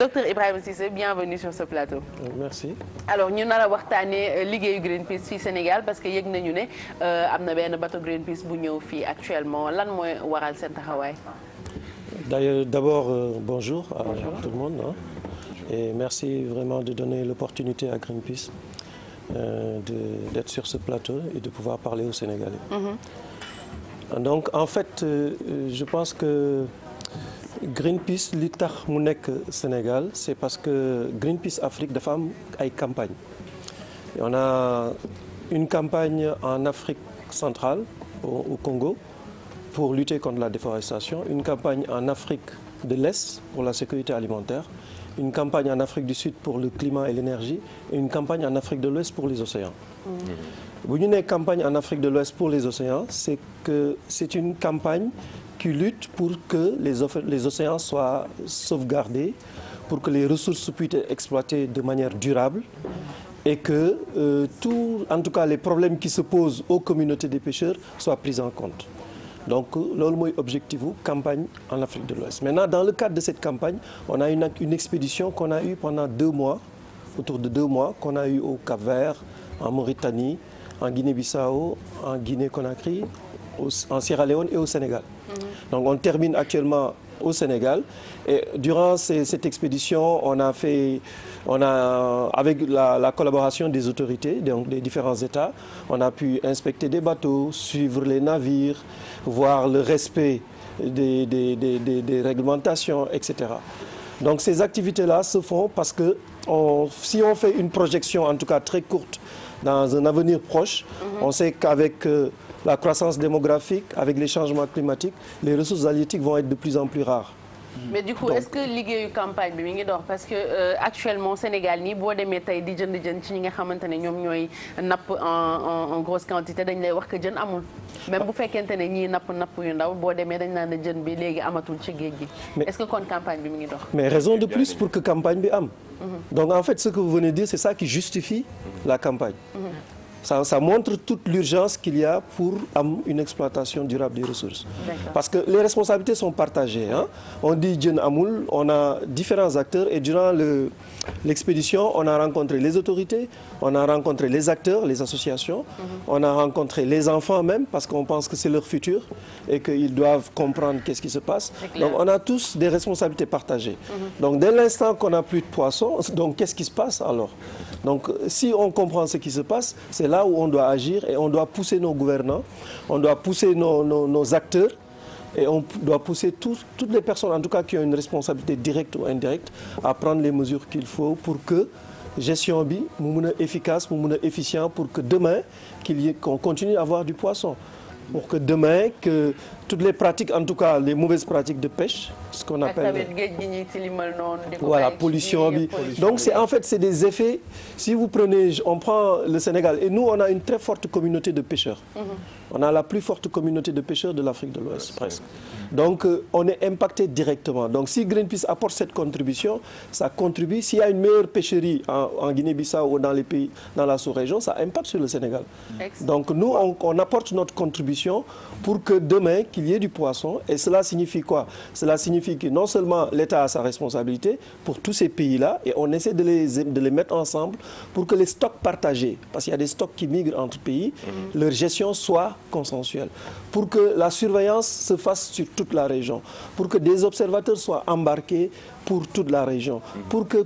Docteur Ibrahima Cissé, bienvenue sur ce plateau. Merci. Alors ñu nar a waxtaanee liggéeyu Greenpeace fii Sénégal parce que yëg nañu ne am na benn bateau Greenpeace bu ñëw fii actuellement lan mooy waral seen taxawaay. D'ailleurs, d'abord, bonjour à tout le monde. Hein, et merci vraiment de donner l'opportunité à Greenpeace d'être sur ce plateau et de pouvoir parler aux Sénégalais. Donc, en fait, je pense que Greenpeace li tax mu nekk Sénégal c'est parce que Greenpeace Afrique dafa am ay campagne et on a une campagne en Afrique centrale au Congo pour lutter contre la déforestation, une campagne en Afrique de l'Est pour la sécurité alimentaire, une campagne en Afrique du Sud pour le climat et l'énergie et une campagne en Afrique de l'Ouest pour les océans. Bu ñu nee campagne en Afrique de l'Ouest pour les océans, c'est que c'est une campagne qui lutte pour que les océans soient sauvegardés, pour que les ressources puissent être exploitées de manière durable et que en tout cas les problèmes qui se posent aux communautés des pêcheurs soient pris en compte. Donc loolu mooy objectif u campagne en Afrique de l'Ouest. Maintenant, dans le cadre de cette campagne, on a une expédition qu'on a eue pendant 2 mois, autour de 2 mois, qu'on a eue au Cap-Vert, en Mauritanie, en Guinée-Bissau, en Guinée-Conakry, en Sierra Leone et au Sénégal. Donc on termine actuellement au Sénégal et durant cette expédition avec la collaboration des autorités, donc des différents États, on a pu inspecter des bateaux, suivre les navires, voir le respect des réglementations, etc. Donc ces activités-là se font parce que si on fait une projection en tout cas très courte dans un avenir proche, on sait qu'avec la croissance démographique, avec les changements climatiques, les ressources halieutiques vont être de plus en plus rares. Mais du coup, est-ce que liggéeyu campagne bi mi ngi dox parce que actuellement Sénégal nii boo demee tey di jënd jën ci ñi nga xamante ne ñoom ñooy napp en grosse quantité dañ lay wax que jën amul. Même bu fekkente ne ñii napp yu ndaw boo demee dañ naan ne jën bi léegi amatul ci géej gi. Est-ce que kon campagne bi mi ngi dox. Mais raison de plus pour que campagne bi am. Donc en fait ce que vous venez de dire c'est ça qui justifie la campagne. Ça montre toute l'urgence qu'il y a pour une exploitation durable des ressources. Parce que les responsabilités sont partagées. Hein. On dit Djen Amoul, on a différents acteurs et durant l'expédition, on a rencontré les autorités, on a rencontré les acteurs, les associations, on a rencontré les enfants même parce qu'on pense que c'est leur futur et qu'ils doivent comprendre qu'est-ce qui se passe. Donc on a tous des responsabilités partagées. Donc dès l'instant qu'on n'a plus de poissons, donc qu'est-ce qui se passe alors? Donc si on comprend ce qui se passe, c'est là où on doit agir et on doit pousser nos gouvernants, on doit pousser nos acteurs et on doit pousser toutes les personnes en tout cas qui ont une responsabilité directe ou indirecte à prendre les mesures qu'il faut pour que gestion bi mu mën a efficace, mu mën a efficient pour que demain qu'on continue à avoir du poisson. Pour que demain, que toutes les pratiques, en tout cas les mauvaises pratiques de pêche, ce qu'on appelle voilà, pollution. Donc en fait c'est des effets. Si vous prenez, on prend le Sénégal et nous on a une très forte communauté de pêcheurs. On a la plus forte communauté de pêcheurs de l'Afrique de l'Ouest presque. Donc on est impacté directement. Donc si Greenpeace apporte cette contribution, ça contribue. S'il y a une meilleure pêcherie en Guinée-Bissau ou dans les pays, dans la sous-région, ça impacte sur le Sénégal. Donc nous on apporte notre contribution pour que demain qu'il y ait du poisson. Et cela signifie quoi? Cela signifie que non seulement l'État a sa responsabilité pour tous ces pays-là et on essaie de les mettre ensemble pour que les stocks partagés, parce qu'il y a des stocks qui migrent entre pays, leur gestion soit consensuelle. Pour que la surveillance se fasse sur toute la région, pour que des observateurs soient embarqués pour toute la région, pour que.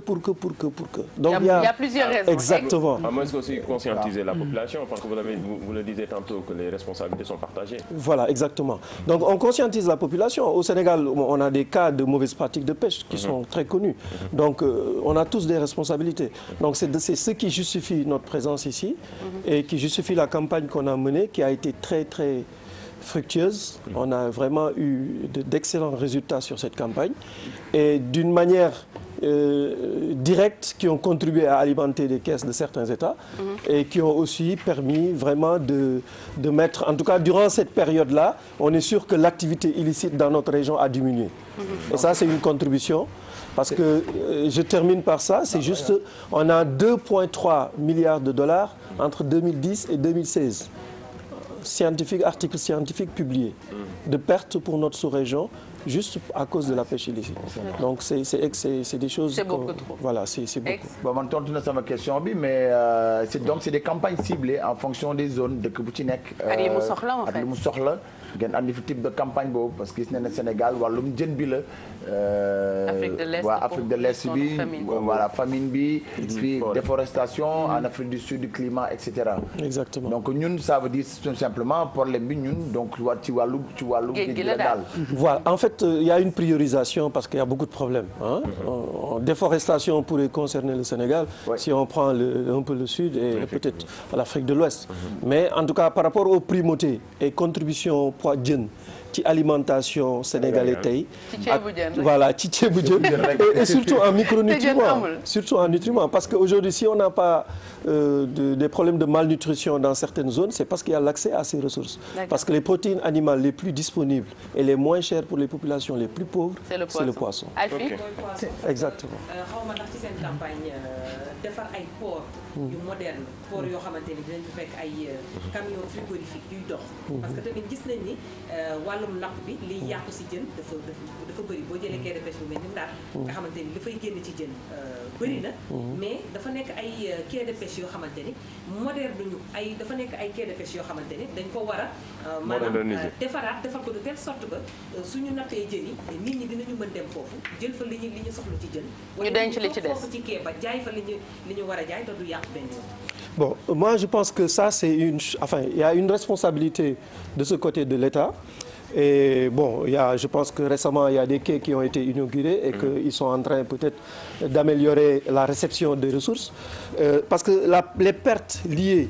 Donc il y a plusieurs raisons. Exactement. À moins aussi conscientiser la population, parce que vous le disiez tantôt que les responsabilités sont partagées. Voilà, exactement. Donc on conscientise la population. Au Sénégal, on a des cas de mauvaises pratiques de pêche qui sont très connus. Donc on a tous des responsabilités. Donc c'est ce qui justifie notre présence ici et qui justifie la campagne qu'on a menée, qui a été très très fructueuse. On a vraiment eu d'excellents résultats sur cette campagne et d'une manière directe qui ont contribué à alimenter les caisses de certains États et qui ont aussi permis vraiment de mettre, en tout cas durant cette période-là, on est sûr que l'activité illicite dans notre région a diminué. Et ça, c'est une contribution. Parce que je termine par ça, c'est juste, on a 2,3 milliards de dollars entre 2010 et 2016. Articles scientifiques publiés, de pertes pour notre sous-région, juste à cause de la pêche illicite. Donc c'est des choses. C'est beaucoup trop. Voilà, c'est beaucoup. Bon, man tontu na sama question bi mais c'est des campagnes ciblées en fonction des zones dëkk bu ci nekk. ak yi mu soxla en fait ak li mu soxla. ngeen andi fi type de campagne boobu parce que gis nañ ne Sénégal wàllum jën bi la. Afrique de l'Est bi voilà famine bi. puis déforestation en Afrique du Sud climat et cetera. Exactement. donc ñun ça veut dire tout simplement problème bi ñun donc ci wàllu géej gi la daal. Voilà, en fait il y a une priorisation parce qu'il y a beaucoup de problèmes. Hein? Déforestation pourrait concerner le Sénégal si on prend un peu le sud et peut-être l'Afrique de l'Ouest. Mais en tout cas par rapport aux primautés et contributions poids jën ci alimentation sénégalais tey. Voilà ci ceebu jën et surtout en micronutriments. Surtout en nutriments parce qu'aujourd'hui si on n'a pas des problèmes de malnutrition dans certaines zones, c'est parce qu'il y a l'accès à ces ressources. Parce que les protéines animales les plus disponibles et les moins chères pour les populations les plus pauvres, c'est le poisson. Alfie Exactement. xaw ma ndax ci seen campagne defar ay port yu moderne port yoo xamante ni dinañ fekk ay camion frigorifique yuy dox parce que tamit gis nañ ni wàllum napp bi liy yàqu si jën dafa bëri boo jëlee quai de pêche bu mel ni Ndar nga xamante ni dafay génn ci jën bëri na mais dafa nekk ay quai de pêche yoo xamante ni moderne ñu dafa nekk ay quai de pêche yoo xamante ni dañ ko war a maanaam defaraat defar ko de telle sorte que suñu nappee jën yi nit ñi dinañu mën dem foofu jël fa li ñu soxla ci jën ñu denc li ci des foofu ci quai ba jaay fa li ñu war a jaay te du yàq benn yoon. Bon, moi je pense que ça c'est il y a une responsabilité de ce côté de l'État. Et bon, je pense que récemment il y a des quais qui ont été inaugurés et qu'ils sont en train peut-être d'améliorer la réception des ressources. Parce que les pertes liées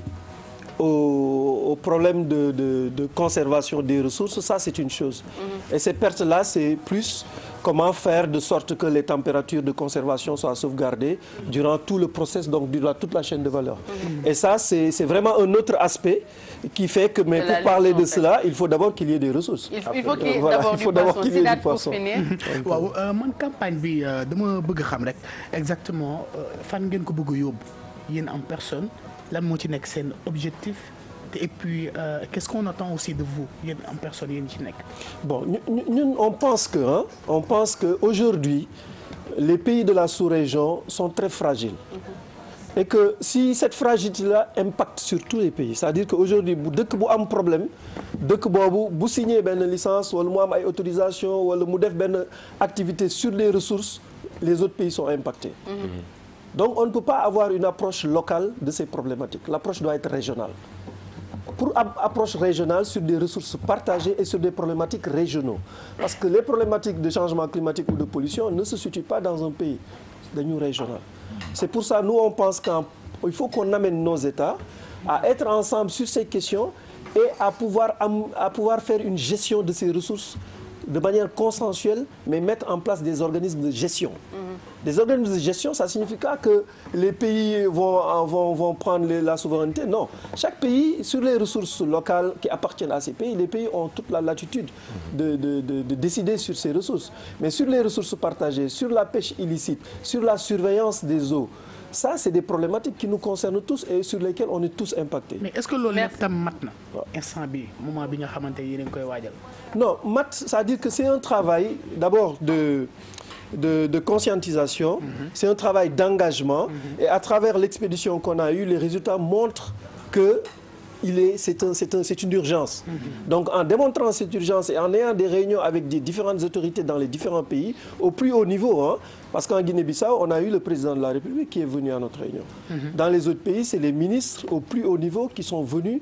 au problème de conservation des ressources, ça c'est une chose. Et ces pertes-là, c'est plus comment faire de sorte que les températures de conservation soient sauvegardées durant tout le process, donc durant toute la chaîne de valeur. Et ça, c'est vraiment un autre aspect qui fait que, mais pour parler de cela, il faut d'abord qu'il y ait des ressources. Il faut qu'il y ait d'abord du poisson. waaw man campagne bi dama bëgg xam rek exactement fan ngeen ko bëgg a yóbbu yéen en personne lan moo ci nekk seen objectif et puis qu'est-ce qu'on attend aussi de vous yéen en personne yéen ci nekk. Bon ñun on pense que aujourd'hui les pays de la sous-région sont très fragiles. Et que si cette fragilité-là impacte sur tous les pays, c'est-à-dire qu'aujourd'hui bu dëkk bu am problème dëkk boobu bu signé benn licence wala mu am ay autorisation wala mu def benn activité sur les ressources, les autres pays sont impactés. Donc on ne peut pas avoir une approche locale de ces problématiques. L'approche doit être régionale. Pour approche régionale sur des ressources partagées et sur des problématiques régionaux. Parce que les problématiques de changement climatique ou de pollution ne se situent pas dans un pays, dañu régional. C'est pour ça nous on pense qu'il faut qu'on amène nos États à être ensemble sur ces questions et à pouvoir faire une gestion de ces ressources de manière consensuelle, mais mettre en place des organismes de gestion. Des organismes de gestion, ça signifie pas que les pays vont prendre la souveraineté. Non, chaque pays, sur les ressources locales qui appartiennent à ces pays, les pays ont toute la latitude de décider sur ces ressources. Mais sur les ressources partagées, sur la pêche illicite, sur la surveillance des eaux, ça c'est des problématiques qui nous concernent tous et sur lesquelles on est tous impactés. Mais est-ce que loolu lépp tam mat na instant bi moment bi nga xamante yéen a ngi koy waajal. Non, c'est-à-dire que c'est un travail d'abord de conscientisation, c'est un travail d'engagement et à travers l'expédition qu'on a eue, les résultats montrent que c'est une urgence. Donc en démontrant cette urgence et en ayant des réunions avec des différentes autorités dans les différents pays, au plus haut niveau, parce qu'en Guinée-Bissau, on a eu le président de la République qui est venu à notre réunion. Dans les autres pays, c'est les ministres au plus haut niveau qui sont venus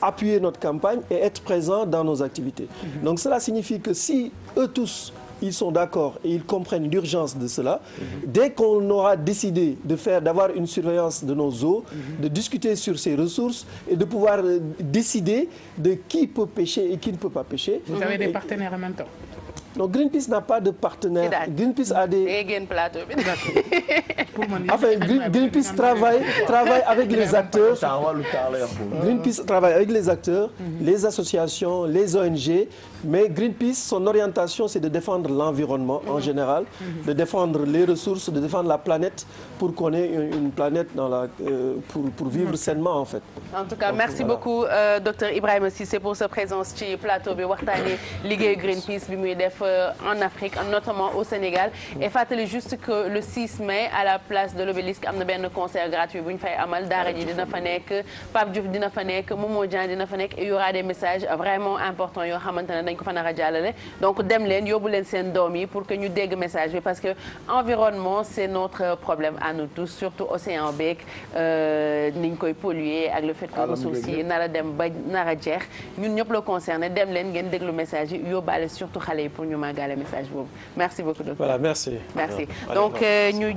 appuyer notre campagne et être présents dans nos activités. Donc cela signifie que si eux tous ils sont d'accord et ils comprennent l'urgence de cela. Dès qu'on aura décidé d'avoir une surveillance de nos eaux, de discuter sur ces ressources et de pouvoir décider de qui peut pêcher et qui ne peut pas pêcher. Vous avez des partenaires en même temps? Donc Greenpeace n'a pas de partenaire. Greenpece a des. Enfin, Greenpeace travaille avec les acteurs. Greenpeace travaille avec les acteurs, les associations, les ONG. Mais Greenpeace, son orientation, c'est de défendre l'environnement en général, de défendre les ressources, de défendre la planète pour qu'on ait une planète pour vivre sainement en fait. En tout cas, donc, merci beaucoup docteur Ibrahima Cissé pour sa présence ci plateau bi waxtaanee liggéeyu Greenpeace bi muy def en Afrique notamment au Sénégal et fàttali juste que le 6 mai à la place de l'Obélisque am na benn concert gratuit bu ñu fay amal Daara J dina fa nekk Pape Diouf dina fa nekk Momo Dieng dina fa nekk et il y aura des messages vraiment importants yoo xamante ne dañ ko fa nar a jàllale donc dem leen yóbbu leen seen doom yi pour que ñu dégg message bi parce que environnement c'est notre problème à nous tous surtout océan beeg ni ñu koy polluer ak le fait que ressources yi nar a dem ba nar a jeex ñun ñëpp la concerné dem leen ngeen déglu message yi yóbbaale surtout xale yi pour ñu màggale message boobu merci beaucoup docteur. Voilà, merci. Donc ñu